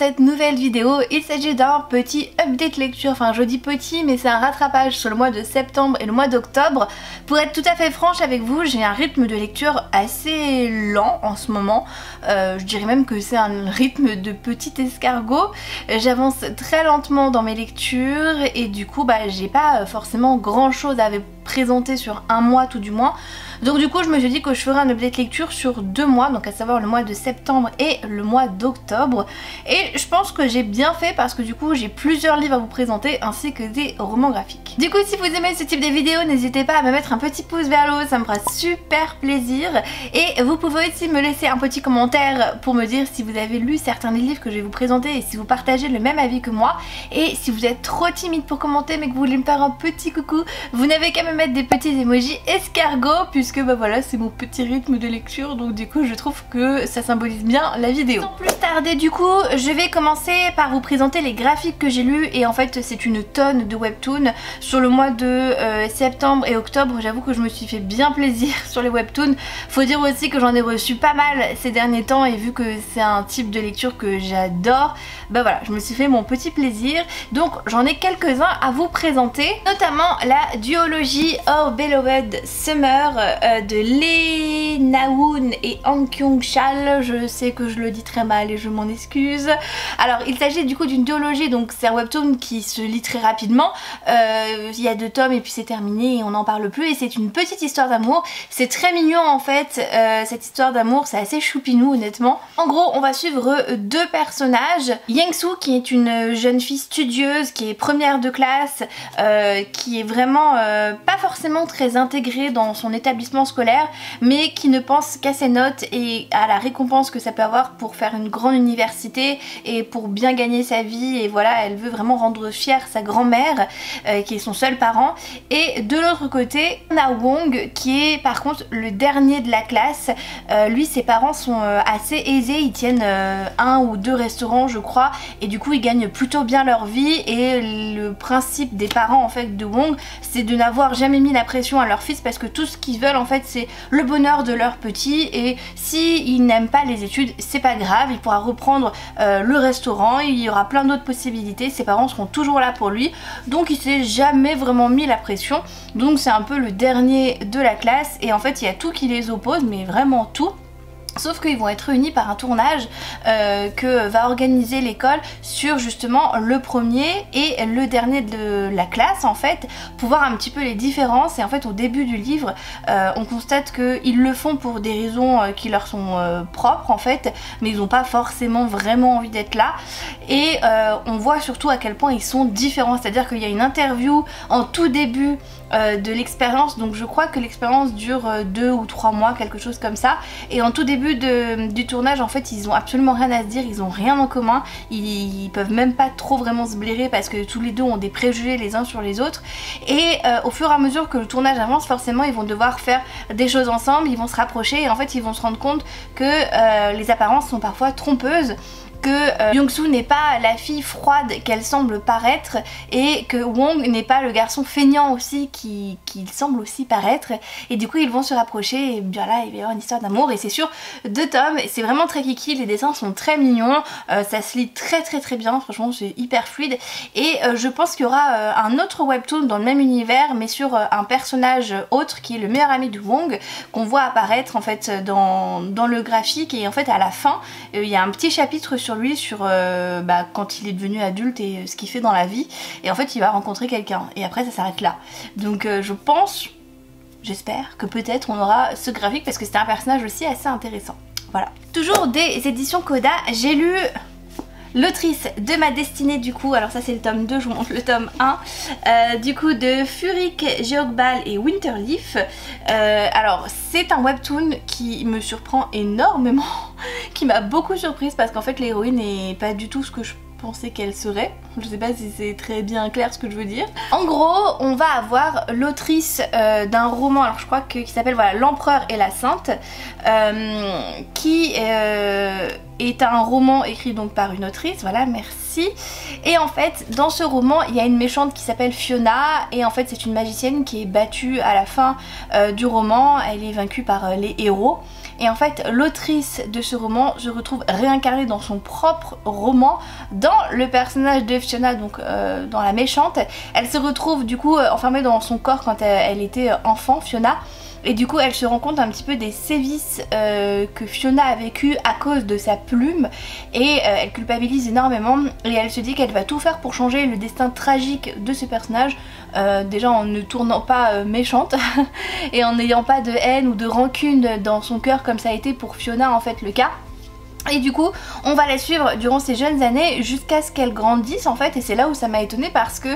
cette nouvelle vidéo. Il s'agit d'un petit update lecture, enfin je dis petit mais c'est un rattrapage sur le mois de septembre et le mois d'octobre. Pour être tout à fait franche avec vous, j'ai un rythme de lecture assez lent en ce moment. Je dirais même que c'est un rythme de petit escargot. J'avance très lentement dans mes lectures et du coup j'ai pas forcément grand chose à vous présenter sur un mois tout du moins. Donc du coup je me suis dit que je ferais un update lecture sur 2 mois, donc à savoir le mois de septembre et le mois d'octobre. Et je pense que j'ai bien fait parce que du coup j'ai plusieurs livres à vous présenter ainsi que des romans graphiques. Du coup si vous aimez ce type de vidéo, n'hésitez pas à me mettre un petit pouce vers le haut, ça me fera super plaisir. Et vous pouvez aussi me laisser un petit commentaire pour me dire si vous avez lu certains des livres que je vais vous présenter et si vous partagez le même avis que moi. Et si vous êtes trop timide pour commenter mais que vous voulez me faire un petit coucou, vous n'avez qu'à me mettre des petits emojis escargots puisque voilà c'est mon petit rythme de lecture, donc du coup je trouve que ça symbolise bien la vidéo. Sans plus tarder du coup je vais commencer par vous présenter les graphiques que j'ai lus et en fait c'est une tonne de webtoons sur le mois de septembre et octobre. J'avoue que je me suis fait bien plaisir sur les webtoons. Faut dire aussi que j'en ai reçu pas mal ces derniers temps et vu que c'est un type de lecture que j'adore, voilà je me suis fait mon petit plaisir. Donc j'en ai quelques-uns à vous présenter, notamment la duologie Our Beloved Summer de Lee Na-woon et Han Kyung-chal. Je sais que je le dis très mal et je m'en excuse. Alors il s'agit du coup d'une duologie, donc c'est un webtoon qui se lit très rapidement. Il y a 2 tomes et puis c'est terminé et on n'en parle plus, et c'est une petite histoire d'amour. C'est très mignon en fait, cette histoire d'amour, c'est assez choupinou honnêtement. En gros on va suivre 2 personnages. Young-soo qui est une jeune fille studieuse, qui est première de classe, qui est vraiment pas forcément très intégrée dans son établissement scolaire, mais qui ne pense qu'à ses notes et à la récompense que ça peut avoir pour faire une grande université et pour bien gagner sa vie. Et voilà, elle veut vraiment rendre fière sa grand-mère qui est son seul parent. Et de l'autre côté, Na Wong qui est par contre le dernier de la classe. Lui ses parents sont assez aisés, ils tiennent 1 ou 2 restaurants je crois, et du coup ils gagnent plutôt bien leur vie. Et le principe des parents en fait de Wong, c'est de n'avoir jamais mis la pression à leur fils parce que tout ce qu'ils veulent en fait c'est le bonheur de leur petit, et si il n'aime pas les études c'est pas grave, il pourra reprendre le restaurant, il y aura plein d'autres possibilités, ses parents seront toujours là pour lui. Donc il s'est jamais vraiment mis la pression, donc c'est un peu le dernier de la classe et en fait il y a tout qui les oppose, mais vraiment tout. Sauf qu'ils vont être réunis par un tournage que va organiser l'école sur justement le premier et le dernier de la classe en fait, pour voir un petit peu les différences. Et en fait au début du livre on constate qu'ils le font pour des raisons qui leur sont propres en fait, mais ils n'ont pas forcément vraiment envie d'être là. Et on voit surtout à quel point ils sont différents, c'est à dire qu'il y a une interview en tout début de l'expérience, donc je crois que l'expérience dure 2 ou 3 mois, quelque chose comme ça, et en tout début du tournage en fait ils ont absolument rien à se dire, ils ont rien en commun, ils peuvent même pas trop vraiment se blairer parce que tous les deux ont des préjugés les uns sur les autres. Et au fur et à mesure que le tournage avance, forcément ils vont devoir faire des choses ensemble, ils vont se rapprocher et en fait ils vont se rendre compte que les apparences sont parfois trompeuses, que Young-soo n'est pas la fille froide qu'elle semble paraître et que Wong n'est pas le garçon feignant aussi qu'il semble aussi paraître. Et du coup ils vont se rapprocher et bien là il va y avoir une histoire d'amour, et c'est sur 2 tomes, c'est vraiment très kiki, les dessins sont très mignons, ça se lit très bien, franchement c'est hyper fluide. Et je pense qu'il y aura un autre webtoon dans le même univers mais sur un personnage autre qui est le meilleur ami de Wong, qu'on voit apparaître en fait dans le graphique. Et en fait à la fin il y a un petit chapitre sur lui, sur quand il est devenu adulte et ce qu'il fait dans la vie, et en fait il va rencontrer quelqu'un et après ça s'arrête là. Donc je pense, j'espère que peut-être on aura ce graphique parce que c'était un personnage aussi assez intéressant. Voilà. Toujours des éditions Coda, j'ai lu L'autrice de ma destinée du coup, alors ça c'est le tome 2, je vous montre le tome 1, du coup de Furik Jeokbal et Winterleaf. Alors c'est un webtoon qui me surprend énormément, qui m'a beaucoup surprise parce qu'en fait l'héroïne n'est pas du tout ce que je pensais qu'elle serait. Je sais pas si c'est très bien clair ce que je veux dire. En gros on va avoir l'autrice d'un roman, alors je crois qui s'appelle voilà, L'Empereur et la Sainte, qui est un roman écrit donc par une autrice, voilà merci. Et en fait dans ce roman il y a une méchante qui s'appelle Fiona, et en fait c'est une magicienne qui est battue à la fin du roman, elle est vaincue par les héros. et en fait l'autrice de ce roman se retrouve réincarnée dans son propre roman, dans le personnage de Fiona, donc dans la méchante. Elle se retrouve du coup enfermée dans son corps quand elle était enfant, Fiona. Et du coup elle se rend compte un petit peu des sévices que Fiona a vécu à cause de sa plume, et elle culpabilise énormément et elle se dit qu'elle va tout faire pour changer le destin tragique de ce personnage, déjà en ne tournant pas méchante et en n'ayant pas de haine ou de rancune dans son cœur comme ça a été pour Fiona en fait le cas. Et du coup on va la suivre durant ces jeunes années jusqu'à ce qu'elle grandisse en fait, et c'est là où ça m'a étonnée parce que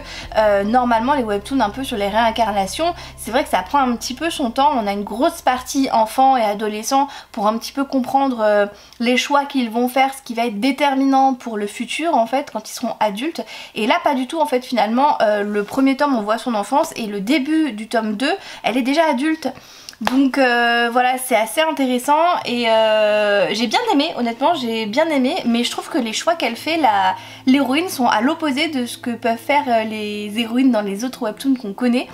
normalement les webtoons un peu sur les réincarnations, c'est vrai que ça prend un petit peu son temps. On a une grosse partie enfants et adolescents pour un petit peu comprendre les choix qu'ils vont faire, ce qui va être déterminant pour le futur en fait quand ils seront adultes, et là pas du tout en fait. Finalement le premier tome on voit son enfance et le début du tome 2 elle est déjà adulte. Donc voilà, c'est assez intéressant et j'ai bien aimé, honnêtement j'ai bien aimé, mais je trouve que les choix qu'elle fait, l'héroïne, sont à l'opposé de ce que peuvent faire les héroïnes dans les autres webtoons qu'on connaît.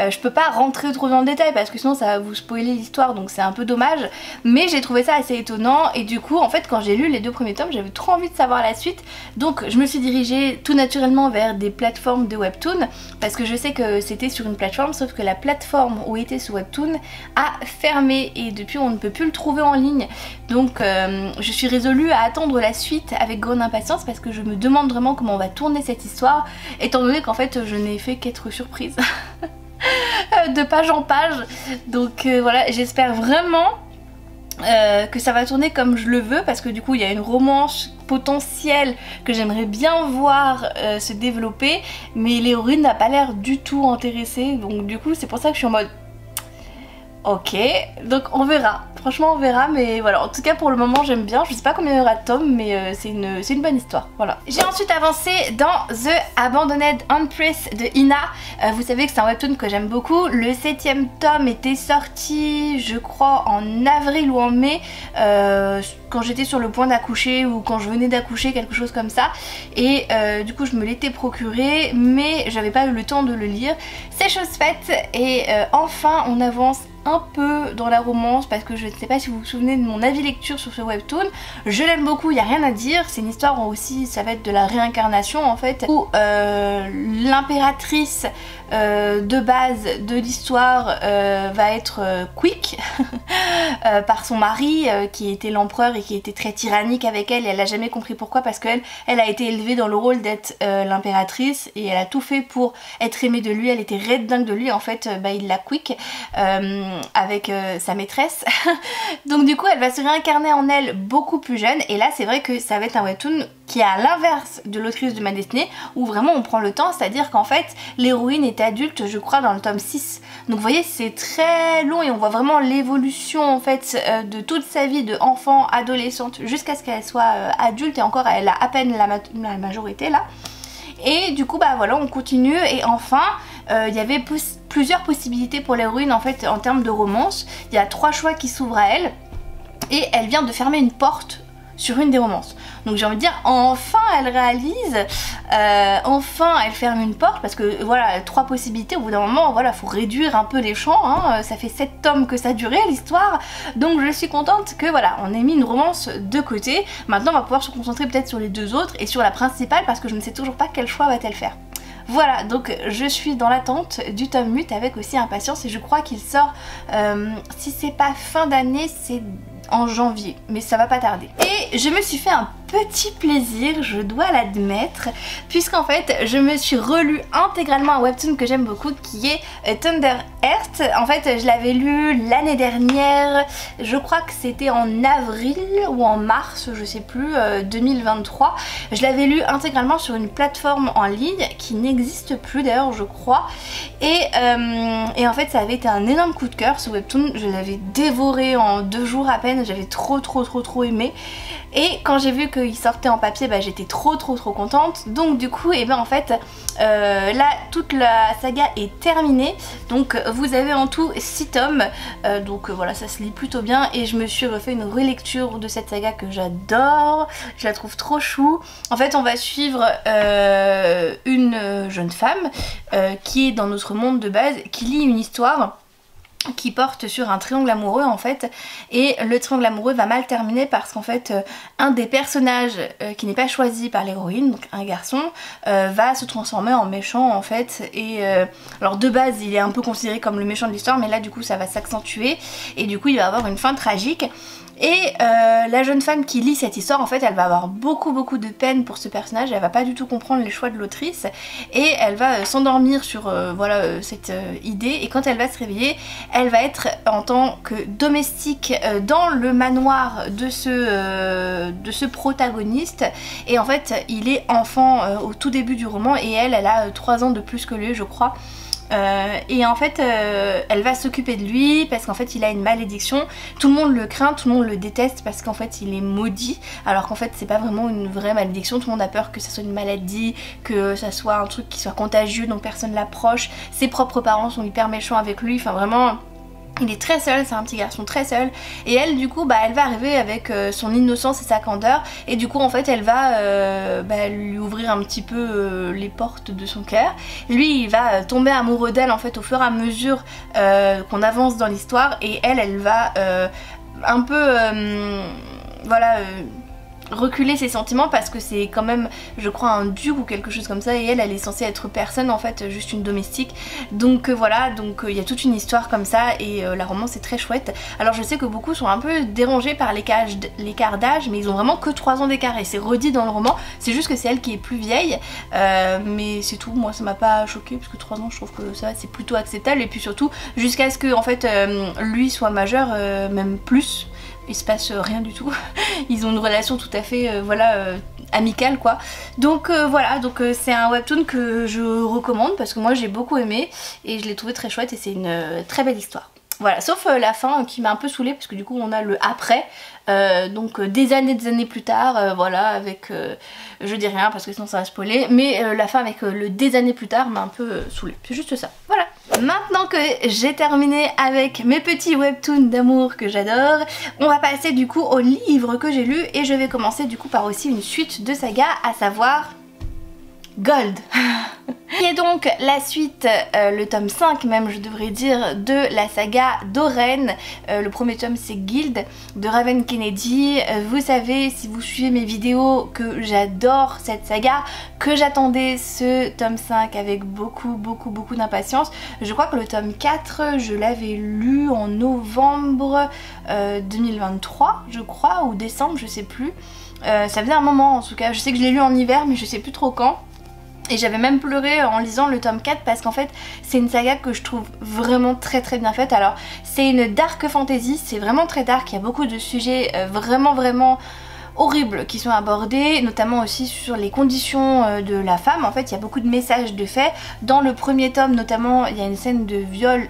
Je peux pas rentrer trop dans le détail parce que sinon ça va vous spoiler l'histoire, donc c'est un peu dommage, mais j'ai trouvé ça assez étonnant. Et du coup en fait quand j'ai lu les 2 premiers tomes j'avais trop envie de savoir la suite, donc je me suis dirigée tout naturellement vers des plateformes de webtoon parce que je sais que c'était sur une plateforme, sauf que la plateforme où était ce webtoon a fermé et depuis on ne peut plus le trouver en ligne. Donc je suis résolue à attendre la suite avec grande impatience parce que je me demande vraiment comment on va tourner cette histoire, étant donné qu'en fait je n'ai fait qu'être surprise de page en page. Donc voilà, j'espère vraiment que ça va tourner comme je le veux, parce que du coup il y a une romance potentielle que j'aimerais bien voir se développer, mais l'héroïne n'a pas l'air du tout intéressée, donc du coup c'est pour ça que je suis en mode ok, donc on verra, franchement on verra, mais voilà, en tout cas pour le moment j'aime bien. Je sais pas combien il y aura de tomes, mais c'est une bonne histoire, voilà. J'ai ensuite avancé dans The Abandoned Empress de Ina. Vous savez que c'est un webtoon que j'aime beaucoup. Le 7ème tome était sorti je crois en avril ou en mai, quand j'étais sur le point d'accoucher ou quand je venais d'accoucher, quelque chose comme ça, et du coup je me l'étais procuré mais j'avais pas eu le temps de le lire. C'est chose faite et enfin on avance un peu dans la romance, parce que je ne sais pas si vous vous souvenez de mon avis lecture sur ce webtoon. Je l'aime beaucoup, il n'y a rien à dire. C'est une histoire aussi, ça va être de la réincarnation en fait, où l'impératrice de base de l'histoire va être quick par son mari qui était l'empereur et qui était très tyrannique avec elle, et elle n'a jamais compris pourquoi, parce qu'elle a été élevée dans le rôle d'être l'impératrice et elle a tout fait pour être aimée de lui. Elle était red dingue de lui, en fait il la quick avec sa maîtresse donc du coup elle va se réincarner en elle beaucoup plus jeune, et là c'est vrai que ça va être un webtoon qui est à l'inverse de l'autrice de ma destinée, où vraiment on prend le temps, c'est à dire qu'en fait l'héroïne est adulte je crois dans le tome 6, donc vous voyez c'est très long et on voit vraiment l'évolution en fait de toute sa vie de enfant, adolescente jusqu'à ce qu'elle soit adulte, et encore elle a à peine la majorité là. Et du coup bah voilà, on continue, et enfin il y avait plusieurs possibilités pour l'héroïne en fait en termes de romance. Il y a 3 choix qui s'ouvrent à elle et elle vient de fermer une porte sur une des romances. Donc j'ai envie de dire enfin elle réalise, enfin elle ferme une porte, parce que voilà 3 possibilités, au bout d'un moment voilà faut réduire un peu les champs, hein. Ça fait 7 tomes que ça a duré l'histoire, donc je suis contente que voilà on ait mis une romance de côté. Maintenant on va pouvoir se concentrer peut-être sur les 2 autres et sur la principale, parce que je ne sais toujours pas quel choix va-t-elle faire. Voilà, donc je suis dans l'attente du tome 8 avec aussi impatience, et je crois qu'il sort, si c'est pas fin d'année, c'est en janvier, mais ça va pas tarder. Et je me suis fait un petit plaisir, je dois l'admettre, puisqu'en fait je me suis relu intégralement un webtoon que j'aime beaucoup qui est Thunder Heart. En fait je l'avais lu l'année dernière, je crois que c'était en avril ou en mars, je sais plus, 2023. Je l'avais lu intégralement sur une plateforme en ligne qui n'existe plus d'ailleurs je crois, et en fait ça avait été un énorme coup de cœur ce webtoon. Je l'avais dévoré en 2 jours à peine, j'avais trop aimé, et quand j'ai vu qu'il sortait en papier bah, j'étais trop contente. Donc du coup et ben en fait là toute la saga est terminée, donc vous avez en tout 6 tomes, donc voilà ça se lit plutôt bien, et je me suis refait une relecture de cette saga que j'adore, je la trouve trop chou. En fait on va suivre une jeune femme qui est dans notre monde de base, qui lit une histoire qui porte sur un triangle amoureux en fait, et le triangle amoureux va mal terminer parce qu'en fait un des personnages qui n'est pas choisi par l'héroïne, donc un garçon, va se transformer en méchant en fait, et alors de base il est un peu considéré comme le méchant de l'histoire, mais là du coup ça va s'accentuer et du coup il va avoir une fin tragique. Et la jeune femme qui lit cette histoire, en fait, elle va avoir beaucoup de peine pour ce personnage, elle va pas du tout comprendre les choix de l'autrice et elle va s'endormir sur voilà, cette idée, et quand elle va se réveiller, elle va être en tant que domestique dans le manoir de ce protagoniste, et en fait il est enfant au tout début du roman et elle a 3 ans de plus que lui je crois. Et en fait elle va s'occuper de lui parce qu'en fait il a une malédiction, tout le monde le craint, tout le monde le déteste parce qu'en fait il est maudit, alors qu'en fait c'est pas vraiment une vraie malédiction, tout le monde a peur que ça soit une maladie, que ça soit un truc qui soit contagieux donc personne l'approche, ses propres parents sont hyper méchants avec lui, enfin vraiment il est très seul, c'est un petit garçon très seul, et elle du coup elle va arriver avec son innocence et sa candeur, et du coup en fait elle va lui ouvrir un petit peu les portes de son cœur. Lui il va tomber amoureux d'elle en fait au fur et à mesure qu'on avance dans l'histoire, et elle va un peu voilà reculer ses sentiments parce que c'est quand même je crois un duc ou quelque chose comme ça, et elle est censée être personne en fait, juste une domestique, donc voilà, donc il y a toute une histoire comme ça, et la romance est très chouette. Alors je sais que beaucoup sont un peu dérangés par l'écart d'âge, mais ils ont vraiment que 3 ans d'écart et c'est redit dans le roman, c'est juste que c'est elle qui est plus vieille, mais c'est tout, moi ça m'a pas choqué parce que 3 ans je trouve que ça c'est plutôt acceptable, et puis surtout jusqu'à ce que en fait lui soit majeur, même plus. Il se passe rien du tout, ils ont une relation tout à fait voilà amicale quoi. Donc voilà, donc c'est un webtoon que je recommande parce que moi j'ai beaucoup aimé et je l'ai trouvé très chouette, et c'est une très belle histoire. Voilà, sauf la fin qui m'a un peu saoulée parce que du coup on a le après, donc des années plus tard, voilà, avec, je dis rien parce que sinon ça va spoiler, mais la fin avec le des années plus tard m'a un peu saoulée, c'est juste ça, voilà. Maintenant que j'ai terminé avec mes petits webtoons d'amour que j'adore, on va passer du coup au livre que j'ai lu, et je vais commencer du coup par aussi une suite de saga, à savoir Gold. Qui est donc la suite, le tome 5 même je devrais dire, de la saga d'Oren. Le premier tome c'est Guild de Raven Kennedy. Vous savez, si vous suivez mes vidéos, que j'adore cette saga, que j'attendais ce tome 5 avec beaucoup d'impatience. Je crois que le tome 4 je l'avais lu en novembre 2023 je crois, ou décembre, je sais plus. Ça faisait un moment en tout cas, je sais que je l'ai lu en hiver mais je sais plus trop quand. Et j'avais même pleuré en lisant le tome 4 parce qu'en fait c'est une saga que je trouve vraiment très bien faite. Alors c'est une dark fantasy, c'est vraiment très dark, il y a beaucoup de sujets vraiment horribles qui sont abordés, notamment aussi sur les conditions de la femme. En fait il y a beaucoup de messages de fait. Dans le premier tome notamment il y a une scène de viol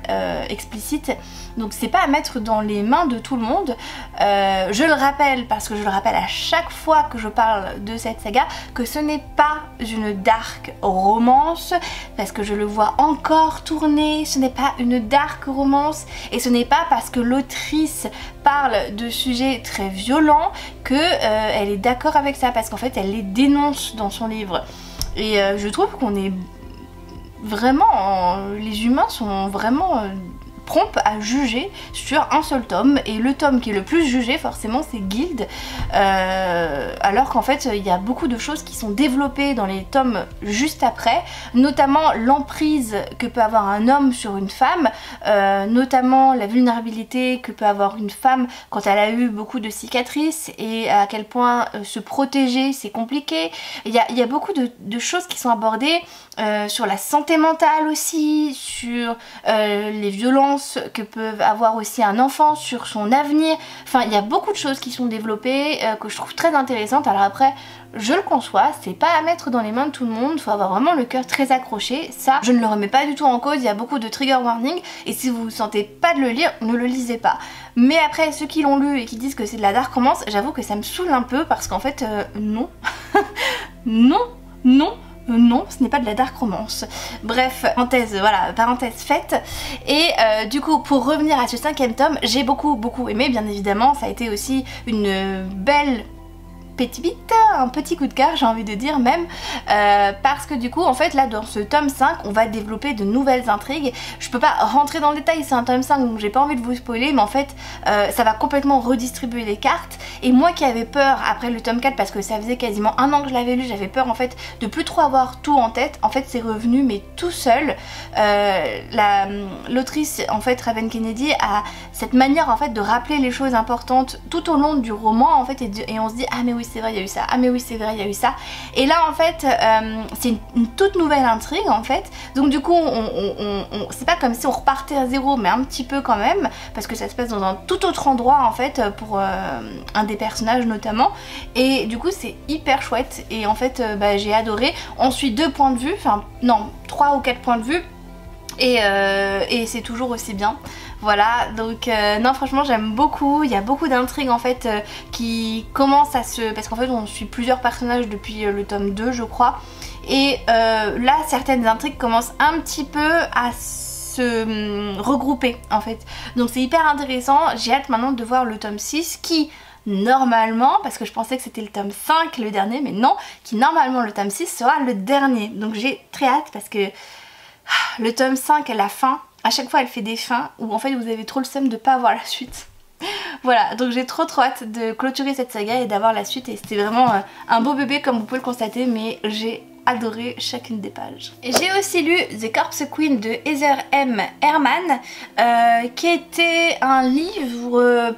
explicite, donc c'est pas à mettre dans les mains de tout le monde. Je le rappelle parce que je le rappelle à chaque fois que je parle de cette saga, que ce n'est pas une dark romance, parce que je le vois encore tourner, ce n'est pas une dark romance, et ce n'est pas parce que l'autrice parle de sujets très violents que elle est d'accord avec ça, parce qu'en fait elle les dénonce dans son livre. Et je trouve qu'on est vraiment, les humains sont vraiment prompts à juger sur un seul tome, et le tome qui est le plus jugé forcément c'est Guild, alors qu'en fait il y a beaucoup de choses qui sont développées dans les tomes juste après, notamment l'emprise que peut avoir un homme sur une femme, notamment la vulnérabilité que peut avoir une femme quand elle a eu beaucoup de cicatrices, et à quel point se protéger c'est compliqué. Il y a beaucoup de choses qui sont abordées, sur la santé mentale aussi, sur les violences que peut avoir aussi un enfant, sur son avenir. Enfin il y a beaucoup de choses qui sont développées que je trouve très intéressantes. Alors après je le conçois, c'est pas à mettre dans les mains de tout le monde, faut avoir vraiment le cœur très accroché, ça je ne le remets pas du tout en cause, il y a beaucoup de trigger warning, et si vous ne sentez pas de le lire, ne le lisez pas. Mais après ceux qui l'ont lu et qui disent que c'est de la dark romance, j'avoue que ça me saoule un peu parce qu'en fait non, non, ce n'est pas de la dark romance. Bref, parenthèse, voilà, parenthèse faite. Et du coup, pour revenir à ce 5e tome, j'ai beaucoup aimé, bien évidemment. Ça a été aussi une belle un petit coup de cœur, j'ai envie de dire même, parce que du coup en fait là dans ce tome 5 on va développer de nouvelles intrigues. Je peux pas rentrer dans le détail, c'est un tome 5 donc j'ai pas envie de vous spoiler, mais en fait ça va complètement redistribuer les cartes. Et moi qui avais peur après le tome 4, parce que ça faisait quasiment un an que je l'avais lu, j'avais peur en fait de plus trop avoir tout en tête, en fait c'est revenu mais tout seul. L'autrice en fait Raven Kennedy a cette manière en fait de rappeler les choses importantes tout au long du roman en fait, et on se dit ah mais oui c'est vrai il y a eu ça, ah mais oui c'est vrai il y a eu ça, et là en fait c'est une toute nouvelle intrigue en fait, donc du coup c'est pas comme si on repartait à zéro, mais un petit peu quand même, parce que ça se passe dans un tout autre endroit en fait pour un des personnages notamment, et du coup c'est hyper chouette, et en fait j'ai adoré. On suit 2 points de vue, enfin non 3 ou 4 points de vue, et c'est toujours aussi bien. Voilà, donc non franchement j'aime beaucoup, il y a beaucoup d'intrigues en fait qui commencent à se... parce qu'en fait on suit plusieurs personnages depuis le tome 2 je crois, et là certaines intrigues commencent un petit peu à se regrouper en fait, donc c'est hyper intéressant. J'ai hâte maintenant de voir le tome 6 qui normalement, parce que je pensais que c'était le tome 5 le dernier, mais non, qui normalement le tome 6 sera le dernier, donc j'ai très hâte parce que le tome 5 à la fin, à chaque fois elle fait des fins où en fait vous avez trop le seum de pas avoir la suite. Voilà, donc j'ai trop hâte de clôturer cette saga et d'avoir la suite, et c'était vraiment un beau bébé comme vous pouvez le constater, mais j'ai adoré chacune des pages. J'ai aussi lu The Corpse Queen de Heather M. Herman, qui était un livre...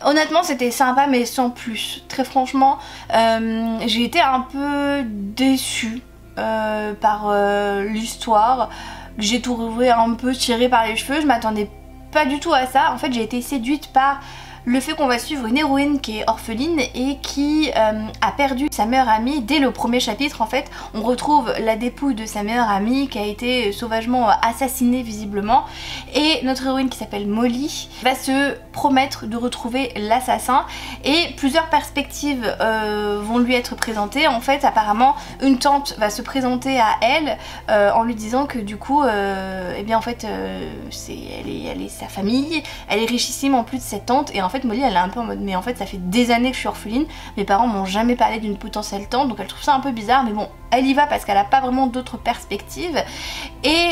honnêtement c'était sympa mais sans plus. Très franchement j'ai été un peu déçue par l'histoire. J'ai trouvé un peu tiré par les cheveux, je m'attendais pas du tout à ça. En fait j'ai été séduite par le fait qu'on va suivre une héroïne qui est orpheline et qui a perdu sa meilleure amie. Dès le premier chapitre en fait on retrouve la dépouille de sa meilleure amie qui a été sauvagement assassinée visiblement, et notre héroïne qui s'appelle Molly va se promettre de retrouver l'assassin, et plusieurs perspectives vont lui être présentées. En fait apparemment une tante va se présenter à elle en lui disant que du coup eh bien en fait elle est sa famille, elle est richissime en plus de cette tante, et en fait Molly elle est un peu en mode mais en fait ça fait des années que je suis orpheline, mes parents m'ont jamais parlé d'une potentielle tante, donc elle trouve ça un peu bizarre, mais bon elle y va parce qu'elle a pas vraiment d'autres perspectives, et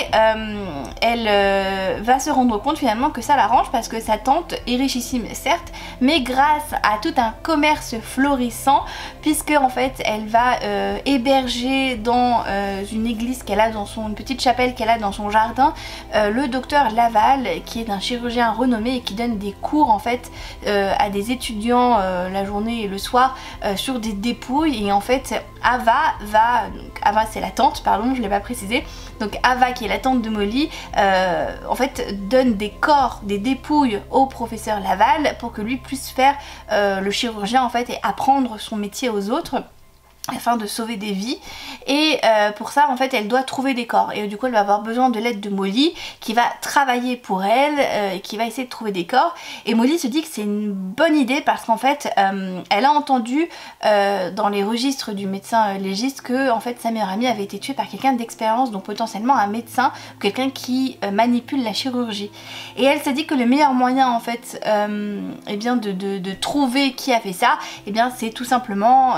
elle va se rendre compte finalement que ça l'arrange parce que sa tante est richissime certes, mais grâce à tout un commerce florissant, puisque en fait elle va héberger dans une église qu'elle a dans une petite chapelle qu'elle a dans son jardin le docteur Laval, qui est un chirurgien renommé et qui donne des cours en fait à des étudiants la journée et le soir sur des dépouilles. Et en fait Ava va, donc Ava c'est la tante, pardon je l'ai pas précisé, donc Ava qui est la tante de Molly en fait donne des corps, des dépouilles au professeur Laval pour que lui puisse faire le chirurgien en fait et apprendre son métier aux autres, afin de sauver des vies. Et pour ça en fait elle doit trouver des corps, et du coup elle va avoir besoin de l'aide de Molly qui va travailler pour elle et qui va essayer de trouver des corps. Et Molly se dit que c'est une bonne idée parce qu'en fait elle a entendu dans les registres du médecin légiste que en fait sa meilleure amie avait été tuée par quelqu'un d'expérience, donc potentiellement un médecin ou quelqu'un qui manipule la chirurgie. Et elle se dit que le meilleur moyen en fait eh bien de trouver qui a fait ça, eh bien c'est tout simplement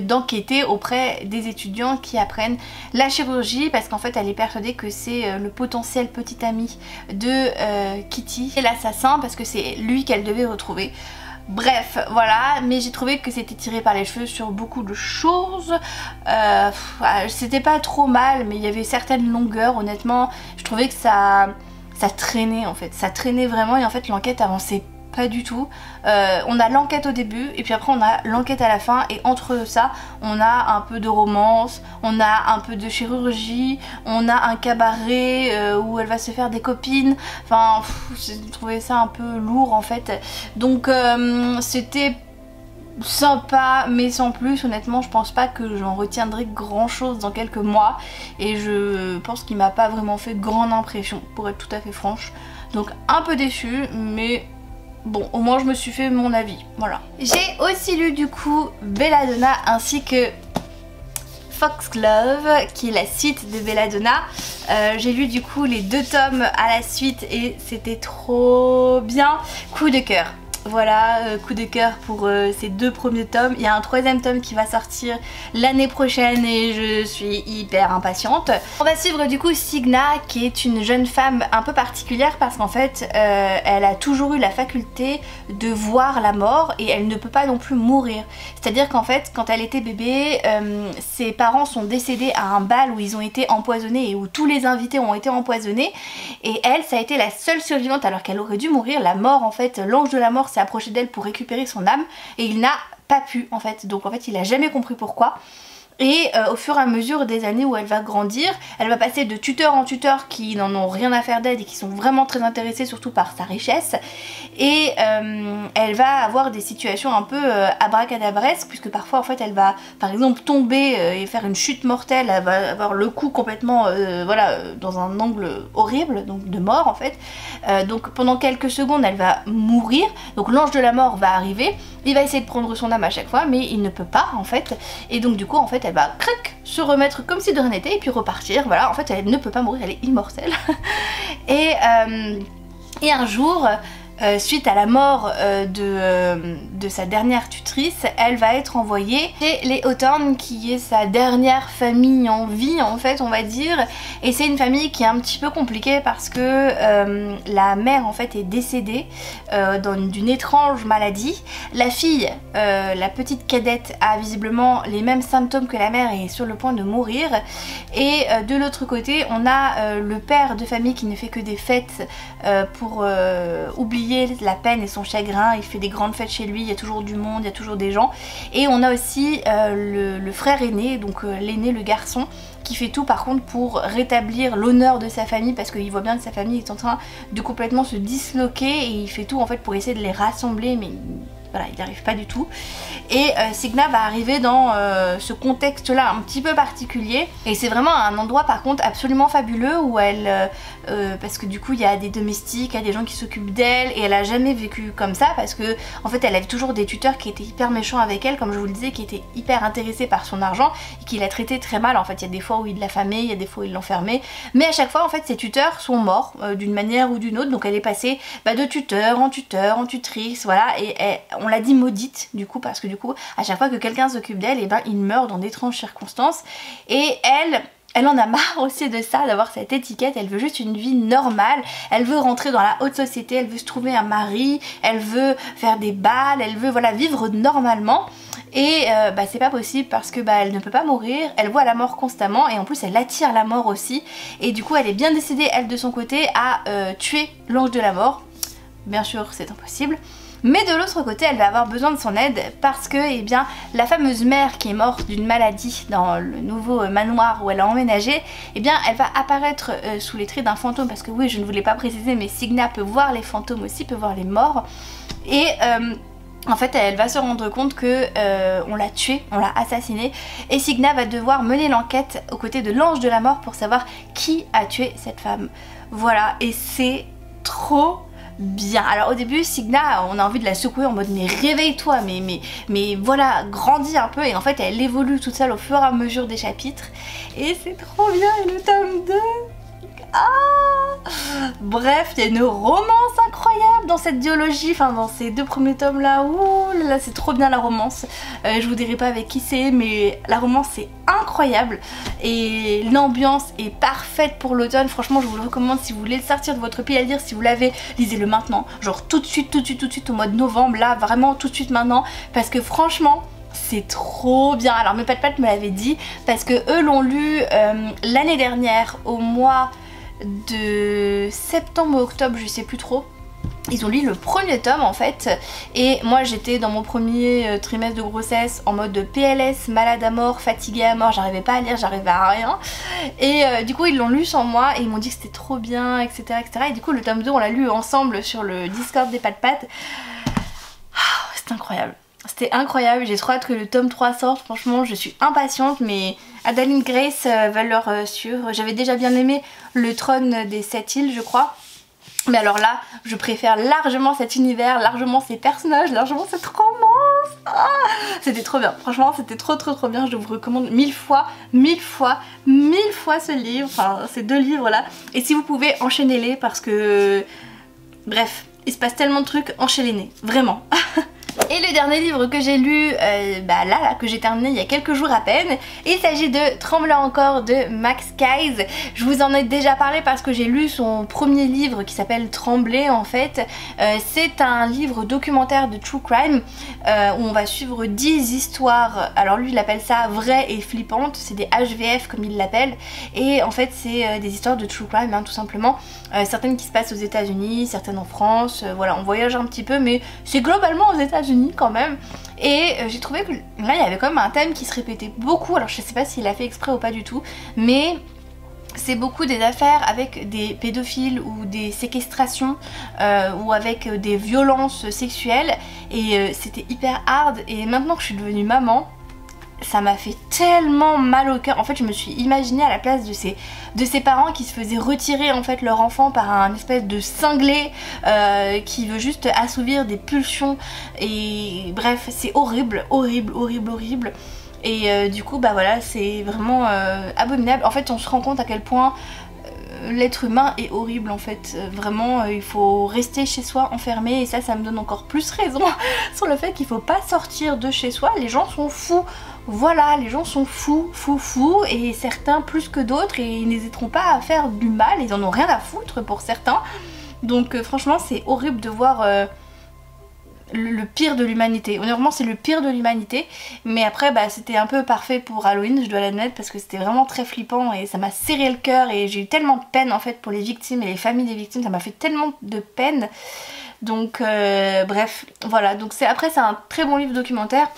d'enquêter auprès des étudiants qui apprennent la chirurgie, parce qu'en fait elle est persuadée que c'est le potentiel petit ami de Kitty et l'assassin, parce que c'est lui qu'elle devait retrouver. Bref, voilà, mais j'ai trouvé que c'était tiré par les cheveux sur beaucoup de choses. C'était pas trop mal, mais il y avait certaines longueurs, honnêtement. Je trouvais que ça traînait en fait, ça traînait vraiment, et en fait l'enquête avançait pas du tout. On a l'enquête au début et puis après on a l'enquête à la fin, et entre ça on a un peu de romance, on a un peu de chirurgie, on a un cabaret où elle va se faire des copines, enfin j'ai trouvé ça un peu lourd en fait, donc c'était sympa mais sans plus. Honnêtement je pense pas que j'en retiendrai grand chose dans quelques mois, et je pense qu'il m'a pas vraiment fait grande impression pour être tout à fait franche, donc un peu déçue, mais bon, au moins je me suis fait mon avis, voilà. J'ai aussi lu du coup Belladonna ainsi que Foxglove, qui est la suite de Belladonna. J'ai lu du coup les 2 tomes à la suite et c'était trop bien. Coup de cœur. voilà, coup de cœur pour ces 2 premiers tomes. Il y a un 3e tome qui va sortir l'année prochaine et je suis hyper impatiente. On va suivre du coup Signa, qui est une jeune femme un peu particulière parce qu'en fait elle a toujours eu la faculté de voir la mort et elle ne peut pas non plus mourir. C'est-à-dire qu'en fait quand elle était bébé, ses parents sont décédés à un bal où ils ont été empoisonnés et où tous les invités ont été empoisonnés, et elle, ça a été la seule survivante alors qu'elle aurait dû mourir. La mort, en fait, l'ange de la mort s'est approché d'elle pour récupérer son âme et il n'a pas pu en fait, donc en fait il a jamais compris pourquoi. Et au fur et à mesure des années où elle va grandir, elle va passer de tuteur en tuteur qui n'en ont rien à faire d'elle et qui sont vraiment très intéressés surtout par sa richesse. Et elle va avoir des situations un peu abracadabresques, puisque parfois en fait elle va par exemple tomber et faire une chute mortelle, elle va avoir le cou complètement voilà, dans un angle horrible, donc de mort en fait. Donc pendant quelques secondes elle va mourir, donc l'ange de la mort va arriver, il va essayer de prendre son âme à chaque fois mais il ne peut pas en fait, et donc du coup en fait elle va crac, se remettre comme si de rien n'était et puis repartir. Voilà, en fait elle ne peut pas mourir, elle est immortelle. Et un jour, suite à la mort de sa dernière tutrice, elle va être envoyée chez les Hawthorne, qui est sa dernière famille en vie en fait, on va dire. Et c'est une famille qui est un petit peu compliquée parce que la mère en fait est décédée d'une étrange maladie. La fille, la petite cadette, a visiblement les mêmes symptômes que la mère et est sur le point de mourir. Et de l'autre côté on a le père de famille qui ne fait que des fêtes pour oublier la peine et son chagrin. Il fait des grandes fêtes chez lui, il y a toujours du monde, il y a toujours des gens. Et on a aussi le frère aîné, donc l'aîné, le garçon, qui fait tout par contre pour rétablir l'honneur de sa famille, parce qu'il voit bien que sa famille est en train de complètement se disloquer et il fait tout en fait pour essayer de les rassembler, mais voilà, il n'y arrive pas du tout. Et Signa va arriver dans ce contexte là un petit peu particulier, et c'est vraiment un endroit par contre absolument fabuleux où elle parce que du coup il y a des domestiques, il y a des gens qui s'occupent d'elle, et elle a jamais vécu comme ça parce que en fait elle avait toujours des tuteurs qui étaient hyper méchants avec elle, comme je vous le disais, qui étaient hyper intéressés par son argent et qui la traitaient très mal. En fait il y a des fois où ils l'affamaient, il y a des fois où ils l'enfermaient, mais à chaque fois en fait ces tuteurs sont morts d'une manière ou d'une autre, donc elle est passée de tuteur en tuteur en tutrice, voilà, et on l'a dit maudite du coup, parce que du coup à chaque fois que quelqu'un s'occupe d'elle, et ben il meurt dans d'étranges circonstances. Et elle en a marre aussi de ça, d'avoir cette étiquette. Elle veut juste une vie normale, elle veut rentrer dans la haute société, elle veut se trouver un mari, elle veut faire des bals, elle veut voilà, vivre normalement. Et c'est pas possible parce que elle ne peut pas mourir, elle voit la mort constamment et en plus elle attire la mort aussi. Et du coup elle est bien décidée, elle de son côté, à tuer l'ange de la mort. Bien sûr c'est impossible. Mais de l'autre côté elle va avoir besoin de son aide parce que la fameuse mère qui est morte d'une maladie dans le nouveau manoir où elle a emménagé, elle va apparaître sous les traits d'un fantôme, parce que oui, je ne voulais pas préciser, mais Signa peut voir les fantômes aussi, peut voir les morts. Et en fait elle va se rendre compte que on l'a tuée, on l'a assassinée, et Signa va devoir mener l'enquête aux côtés de l'ange de la mort pour savoir qui a tué cette femme. Voilà, et c'est trop bien. Alors au début Signa, on a envie de la secouer en mode mais réveille-toi, mais voilà, grandis un peu, et en fait elle évolue toute seule au fur et à mesure des chapitres et c'est trop bien. Et le tome 2, bref, il y a une romance incroyable dans cette duologie, enfin dans ces 2 premiers tomes là. Ouh là là, c'est trop bien la romance. Je vous dirai pas avec qui c'est, mais la romance c'est incroyable et l'ambiance est parfaite pour l'automne. Franchement je vous le recommande si vous voulez le sortir de votre pile à lire. Si vous l'avez, lisez-le maintenant, genre tout de suite au mois de novembre, là vraiment tout de suite maintenant, parce que franchement c'est trop bien. Alors mes pattes me l'avaient dit parce que eux l'ont lu l'année dernière au mois de septembre ou octobre, je sais plus trop. Ils ont lu le premier tome en fait, et moi j'étais dans mon premier trimestre de grossesse en mode PLS, malade à mort, fatiguée à mort, j'arrivais pas à lire, j'arrivais à rien, et du coup ils l'ont lu sans moi et ils m'ont dit que c'était trop bien, etc., etc. Et du coup le tome 2 on l'a lu ensemble sur le Discord des pattes. C'était incroyable. C'était incroyable, j'ai trop hâte que le tome 3 sorte, franchement je suis impatiente, mais Adalyn Grace, valeur sûre. J'avais déjà bien aimé le trône des 7 îles je crois, mais alors là je préfère largement cet univers, largement ces personnages, largement cette romance. C'était trop bien, franchement c'était trop bien, je vous recommande 1000 fois ce livre, enfin ces 2 livres là, et si vous pouvez enchaînez-les parce que bref. il se passe tellement de trucs, enchaînés, vraiment. Et le dernier livre que j'ai lu, que j'ai terminé il y a quelques jours à peine, il s'agit de Trembler encore de Max Keyes. Je vous en ai déjà parlé parce que j'ai lu son premier livre qui s'appelle Trembler en fait. C'est un livre documentaire de true crime où on va suivre 10 histoires. Alors lui il appelle ça vraies et flippantes, c'est des HVF comme il l'appelle. Et en fait c'est des histoires de true crime tout simplement. Certaines qui se passent aux États-Unis, certaines en France, voilà on voyage un petit peu mais c'est globalement aux États-Unis quand même. Et j'ai trouvé que là il y avait quand même un thème qui se répétait beaucoup, alors je sais pas s'il a fait exprès ou pas du tout, mais c'est beaucoup des affaires avec des pédophiles ou des séquestrations ou avec des violences sexuelles et c'était hyper hard. Et maintenant que je suis devenue maman, ça m'a fait tellement mal au cœur. En fait je me suis imaginée à la place de ces parents qui se faisaient retirer en fait leur enfant par un espèce de cinglé qui veut juste assouvir des pulsions. Et bref c'est horrible, horrible, horrible, horrible. Et du coup bah voilà c'est vraiment abominable. En fait on se rend compte à quel point l'être humain est horrible en fait, vraiment il faut rester chez soi enfermé et ça me donne encore plus raison sur le fait qu'il faut pas sortir de chez soi, les gens sont fous, voilà les gens sont fous et certains plus que d'autres et ils n'hésiteront pas à faire du mal, ils en ont rien à foutre pour certains, donc franchement c'est horrible de voir le pire de l'humanité. Honnêtement c'est le pire de l'humanité, mais après bah c'était un peu parfait pour Halloween je dois l'admettre parce que c'était vraiment très flippant et ça m'a serré le cœur et j'ai eu tellement de peine en fait pour les victimes et les familles des victimes, ça m'a fait tellement de peine. Donc bref voilà, donc après c'est un très bon livre documentaire.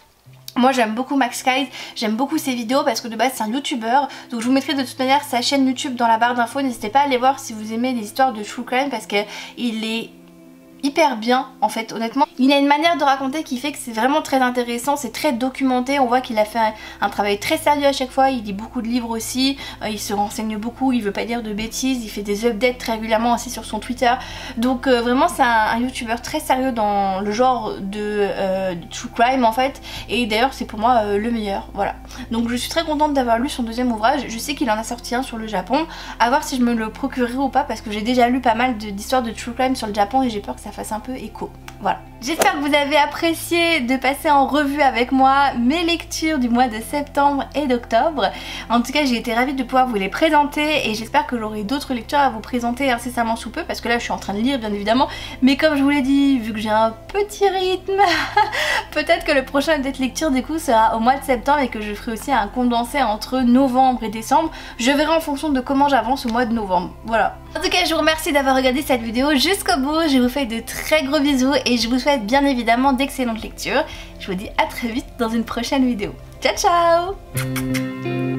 Moi j'aime beaucoup Max Keyes, j'aime beaucoup ses vidéos parce que de base c'est un youtubeur, donc je vous mettrai de toute manière sa chaîne YouTube dans la barre d'infos, n'hésitez pas à aller voir si vous aimez les histoires de true crime parce que il est hyper bien en fait honnêtement. Il a une manière de raconter qui fait que c'est vraiment très intéressant, c'est très documenté, on voit qu'il a fait un travail très sérieux à chaque fois, il lit beaucoup de livres aussi, il se renseigne beaucoup, il veut pas dire de bêtises, il fait des updates très régulièrement aussi sur son Twitter, donc vraiment c'est un youtubeur très sérieux dans le genre de true crime en fait, et d'ailleurs c'est pour moi le meilleur, voilà. Donc je suis très contente d'avoir lu son deuxième ouvrage, je sais qu'il en a sorti un sur le Japon, à voir si je me le procurerai ou pas parce que j'ai déjà lu pas mal d'histoires de true crime sur le Japon et j'ai peur que ça fasse un peu écho, voilà. J'espère que vous avez apprécié de passer en revue avec moi mes lectures du mois de septembre et d'octobre. En tout cas j'ai été ravie de pouvoir vous les présenter et j'espère que j'aurai d'autres lectures à vous présenter incessamment sous peu parce que là je suis en train de lire bien évidemment, mais comme je vous l'ai dit, vu que j'ai un petit rythme, peut-être que le prochain update lecture du coup sera au mois de septembre et que je ferai aussi un condensé entre novembre et décembre. Je verrai en fonction de comment j'avance au mois de novembre, voilà. En tout cas je vous remercie d'avoir regardé cette vidéo jusqu'au bout, je vous fais de très gros bisous et je vous souhaite bien évidemment d'excellentes lectures. Je vous dis à très vite dans une prochaine vidéo. Ciao ciao!